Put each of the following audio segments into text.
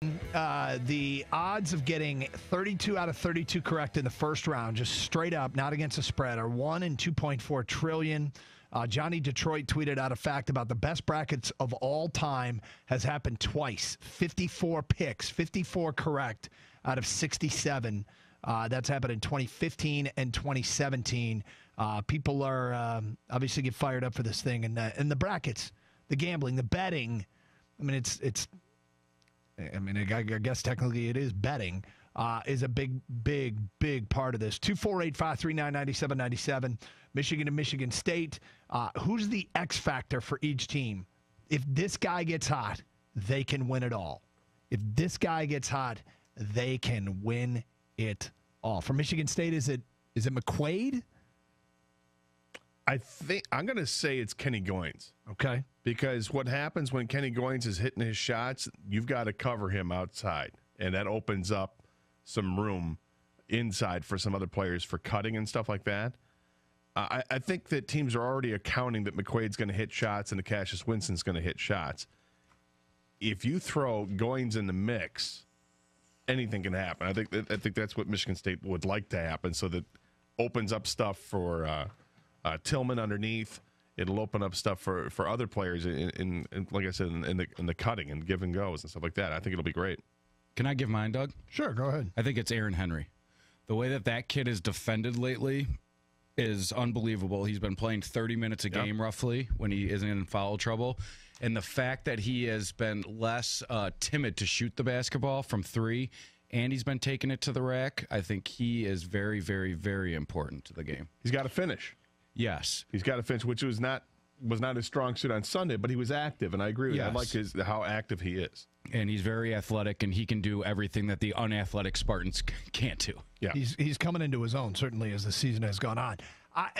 The odds of getting 32 out of 32 correct in the first round, just straight up, not against a spread, are 1 in 2.4 trillion. Johnny Detroit tweeted out a fact about the best brackets of all time has happened twice. 54 picks, 54 correct out of 67. That's happened in 2015 and 2017. People are obviously get fired up for this thing. And the brackets, the gambling, the betting, I mean, I guess technically it is betting, is a big part of this. 248-539-9797, Michigan and Michigan State. Who's the X factor for each team? If this guy gets hot, they can win it all. If this guy gets hot, they can win it all. For Michigan State, is it McQuaid? I think I'm going to say it's Kenny Goins. Okay. Because what happens when Kenny Goins is hitting his shots, you've got to cover him outside. And that opens up some room inside for some other players for cutting and stuff like that. I think that teams are already accounting that McQuaid's going to hit shots and Cassius Winston's going to hit shots. If you throw Goins in the mix, anything can happen. I think that's what Michigan State would like to happen, so that opens up stuff for Tillman underneath. It'll open up stuff for other players in like I said, in the cutting and give and goes and stuff like that. I think it'll be great. Can I give mine, Doug? Sure, go ahead. I think it's Aaron Henry. The way that kid is defended lately is unbelievable. He's been playing 30 minutes a game roughly when he isn't in foul trouble. And the fact that he has been less timid to shoot the basketball from three, and he's been taking it to the rack, I think he is very, very, very important to the game. He's got to finish. Yes. He's got to finish, which was not his strong suit on Sunday, but he was active, and I agree with you. I like how active he is. And he's very athletic, and he can do everything that the unathletic Spartans can't do. Yeah, he's coming into his own, certainly, as the season has gone on.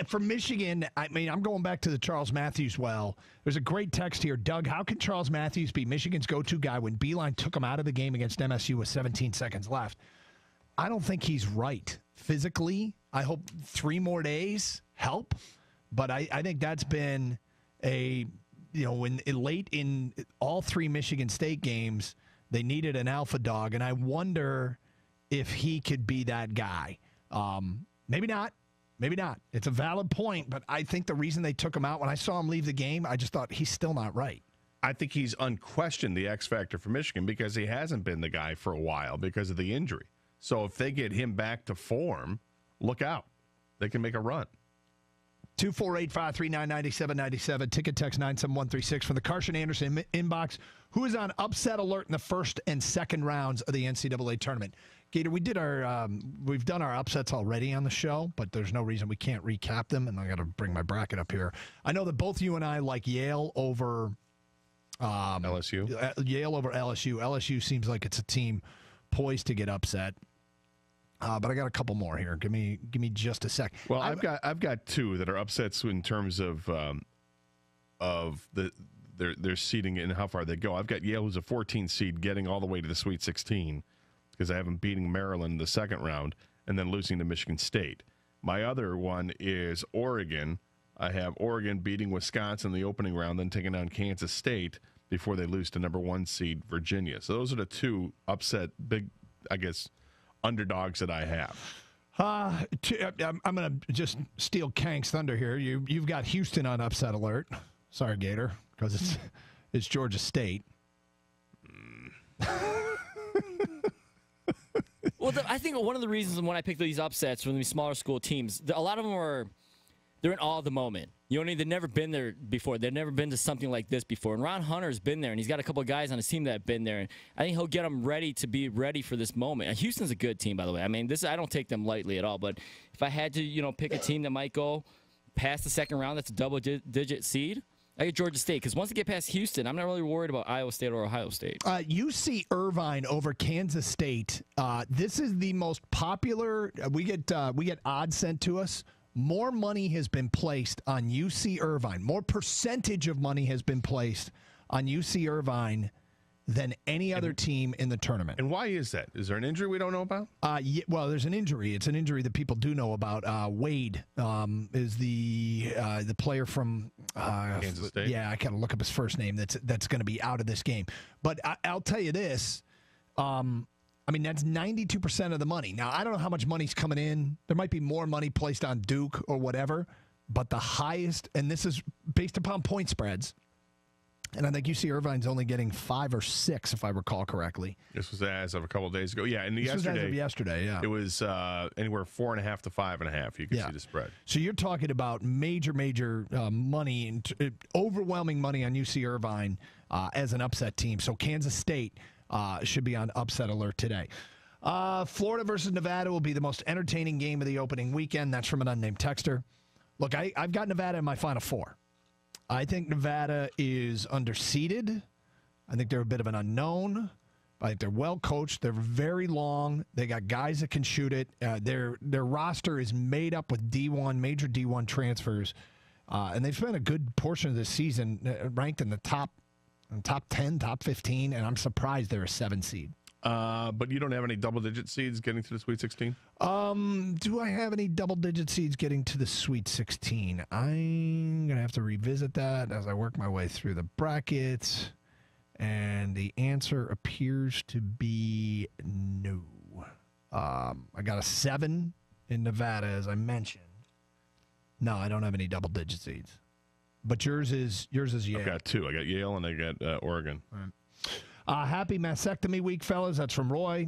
For Michigan, I mean, I'm going back to the Charles Matthews well. There's a great text here. Doug, how can Charles Matthews be Michigan's go-to guy when Beeline took him out of the game against MSU with 17 seconds left? I don't think he's right. Physically, I hope 3 more days help. But I think that's been late in all 3 Michigan State games, they needed an alpha dog, and I wonder if he could be that guy. Maybe not. Maybe not. It's a valid point, but I think the reason they took him out, when I saw him leave the game, I just thought he's still not right. I think he's unquestioned the X factor for Michigan because he hasn't been the guy for a while because of the injury. So if they get him back to form, look out. They can make a run. 248-539-9797. Ticket text 97136 from the Karsch and Anderson inbox. Who is on upset alert in the first and second rounds of the NCAA tournament? Gator, we've done our upsets already on the show, but there's no reason we can't recap them, and I got to bring my bracket up here. I know that both you and I like Yale over LSU. Yale over LSU. LSU seems like it's a team poised to get upset. But I got a couple more here. Give me just a sec. Well, I've got 2 that are upsets in terms of their seeding and how far they go. I've got Yale, who's a 14 seed, getting all the way to the Sweet 16 because I have them beating Maryland in the second round and then losing to Michigan State. My other one is Oregon. I have Oregon beating Wisconsin in the opening round, then taking down Kansas State before they lose to number 1 seed Virginia. So those are the 2 upset big, I guess, underdogs that I have. I'm going to just steal Kank's thunder here. You've got Houston on upset alert. Sorry, Gator, because it's Georgia State. Well, I think one of the reasons when I pick these upsets from these smaller school teams, a lot of them they're in awe of the moment. You know, they've never been there before. They've never been to something like this before. And Ron Hunter's been there, and he's got a couple of guys on his team that have been there. And I think he'll get them ready to be ready for this moment. And Houston's a good team, by the way. I mean, I don't take them lightly at all. But if I had to, pick a team that might go past the second round, that's a double-digit seed, I get Georgia State. Because once they get past Houston, I'm not really worried about Iowa State or Ohio State. UC Irvine over Kansas State. This is the most popular. We get odds sent to us. More money has been placed on UC Irvine. More percentage of money has been placed on UC Irvine than any other team in the tournament. And why is that? Is there an injury we don't know about? Well, there's an injury. It's an injury that people do know about. Wade is the player from Kansas State. Yeah, I got to look up his first name. That's going to be out of this game. But I'll tell you this. I mean, that's 92% of the money. Now, I don't know how much money's coming in. There might be more money placed on Duke or whatever, but the highest, and this is based upon point spreads, and I think UC Irvine's only getting 5 or 6, if I recall correctly. This was as of a couple of days ago. Yeah, and This was as of yesterday, yeah. It was anywhere 4.5 to 5.5. You can see the spread. So you're talking about major money, and overwhelming money on UC Irvine as an upset team. So Kansas State should be on upset alert today. Florida versus Nevada will be the most entertaining game of the opening weekend. That's from an unnamed texter. Look, I've got Nevada in my Final Four. I think Nevada is underseeded. I think they're a bit of an unknown. I think they're well coached. They're very long. They got guys that can shoot it. Their roster is made up with major D1 transfers, and they've spent a good portion of this season ranked in the top 10, top 15, and I'm surprised they're a 7 seed. But you don't have any double-digit seeds getting to the Sweet 16? Do I have any double-digit seeds getting to the Sweet 16? I'm going to have to revisit that as I work my way through the brackets. And the answer appears to be no. I got a 7 in Nevada, as I mentioned. No, I don't have any double-digit seeds. But yours is Yale. I've got 2. I got Yale and I got Oregon. All right. Happy mastectomy week, fellas. That's from Roy.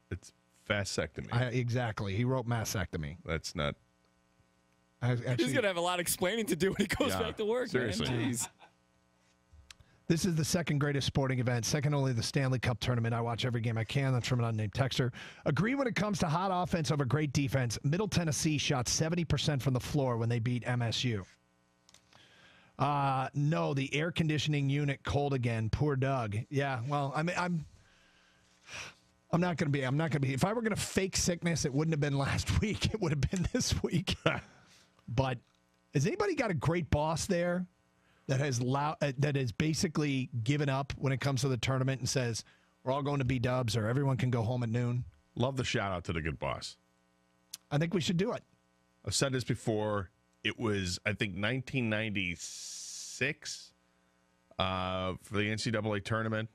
It's vasectomy. Exactly. He wrote mastectomy. That's not. He's going to have a lot of explaining to do when he goes back to work. Seriously. Man. Jeez. This is the second greatest sporting event, second only to the Stanley Cup tournament. I watch every game I can. That's from an unnamed texter. Agree when it comes to hot offense over great defense. Middle Tennessee shot 70% from the floor when they beat MSU. No, the air conditioning unit cold again. Poor Doug. Yeah, well, I mean, I'm not going to be. If I were going to fake sickness, it wouldn't have been last week. It would have been this week. But has anybody got a great boss there that has basically given up when it comes to the tournament and says, we're all going to be dubs or everyone can go home at noon? Love the shout out to the good boss. I think we should do it. I've said this before. It was, I think, 1996 for the NCAA Tournament.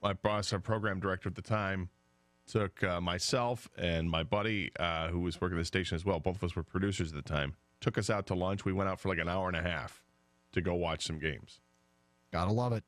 My boss, our program director at the time, took myself and my buddy, who was working at the station as well, both of us were producers at the time, took us out to lunch. We went out for like an hour and a half to go watch some games. Gotta love it.